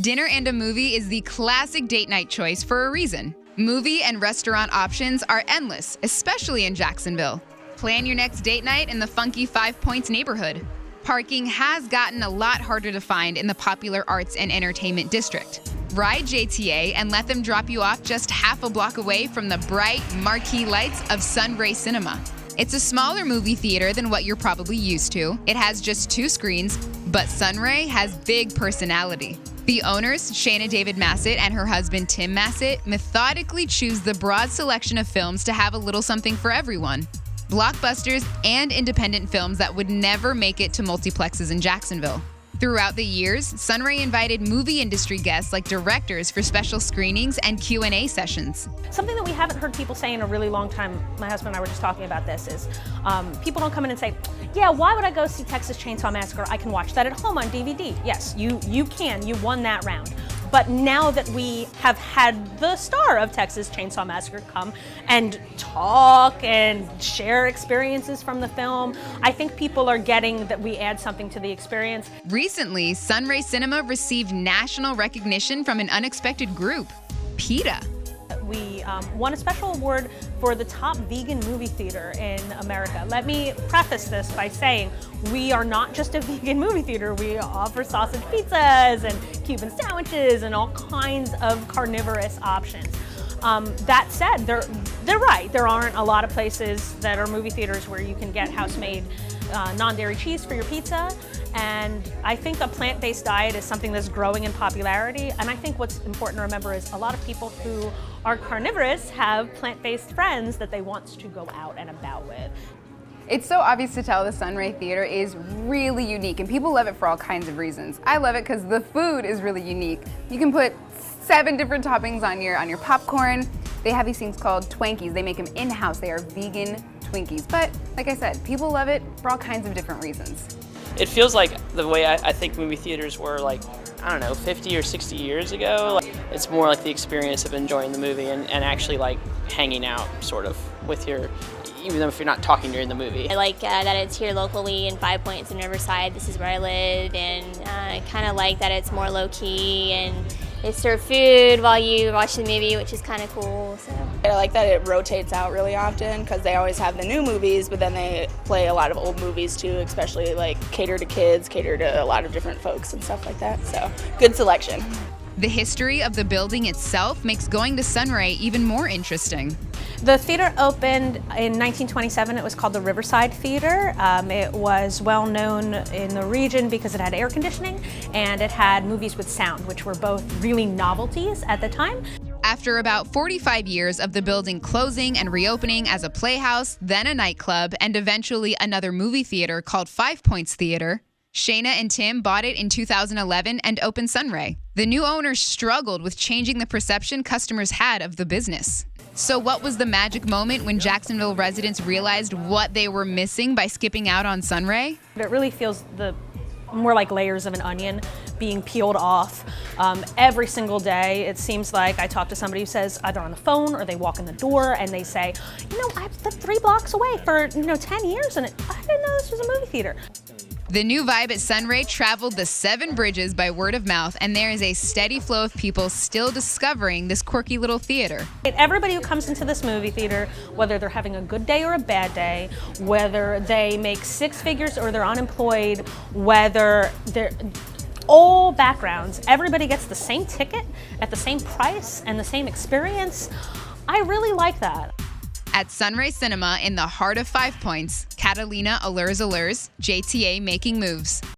Dinner and a movie is the classic date night choice for a reason. Movie and restaurant options are endless, especially in Jacksonville. Plan your next date night in the funky 5 Points neighborhood. Parking has gotten a lot harder to find in the popular arts and entertainment district. Ride JTA and let them drop you off just half a block away from the bright, marquee lights of Sunray Cinema. It's a smaller movie theater than what you're probably used to. It has just 2 screens, but Sunray has big personality. The owners, Shayna David Massett and her husband Tim Massett, methodically choose the broad selection of films to have a little something for everyone. Blockbusters and independent films that would never make it to multiplexes in Jacksonville. Throughout the years, Sunray invited movie industry guests like directors for special screenings and Q&A sessions. Something that we haven't heard people say in a really long time, my husband and I were just talking about this, is people don't come in and say, yeah, why would I go see Texas Chainsaw Massacre? I can watch that at home on DVD. Yes, you can. You won that round. But now that we have had the star of Texas Chainsaw Massacre come and talk and share experiences from the film, I think people are getting that we add something to the experience. Recently, Sunray Cinema received national recognition from an unexpected group, PETA. We won a special award for the top vegan movie theater in America. Let me preface this by saying we are not just a vegan movie theater. We offer sausage pizzas and Cuban sandwiches and all kinds of carnivorous options. That said, they're right. There aren't a lot of places that are movie theaters where you can get house-made non-dairy cheese for your pizza. And I think a plant-based diet is something that's growing in popularity. And I think what's important to remember is a lot of people who are carnivorous have plant-based friends that they want to go out and about with. It's so obvious to tell the Sunray Theater is really unique, and people love it for all kinds of reasons. I love it because the food is really unique. You can put 7 different toppings on your popcorn. They have these things called Twinkies. They make them in-house. They are vegan Twinkies. But like I said, people love it for all kinds of different reasons. It feels like the way I think movie theaters were, like, I don't know, 50 or 60 years ago. It's more like the experience of enjoying the movie and actually like hanging out sort of with even though if you're not talking during the movie. I like that it's here locally in 5 Points in Riverside. This is where I live, and I kind of like that it's more low-key and they serve food while you watch the movie, which is kind of cool. So. I like that it rotates out really often because they always have the new movies, but then they play a lot of old movies too, especially like cater to kids, cater to a lot of different folks and stuff like that. So good selection. The history of the building itself makes going to Sunray even more interesting. The theater opened in 1927. It was called the Riverside Theater. It was well known in the region because it had air conditioning and it had movies with sound, which were both really novelties at the time. After about 45 years of the building closing and reopening as a playhouse, then a nightclub, and eventually another movie theater called 5 Points Theater, Shayna and Tim bought it in 2011 and opened Sunray. The new owners struggled with changing the perception customers had of the business. So what was the magic moment when Jacksonville residents realized what they were missing by skipping out on Sunray? It really feels more like layers of an onion being peeled off every single day. It seems like I talk to somebody who says either on the phone or they walk in the door and they say, I've lived 3 blocks away for 10 years and I didn't know this was a movie theater. The new vibe at Sunray traveled the 7 bridges by word of mouth, and there is a steady flow of people still discovering this quirky little theater. Everybody who comes into this movie theater, whether they're having a good day or a bad day, whether they make 6 figures or they're unemployed, whether they're all backgrounds, everybody gets the same ticket at the same price and the same experience. I really like that. At Sunray Cinema in the heart of 5 Points, Catalina Alers-Alers, JTA making moves.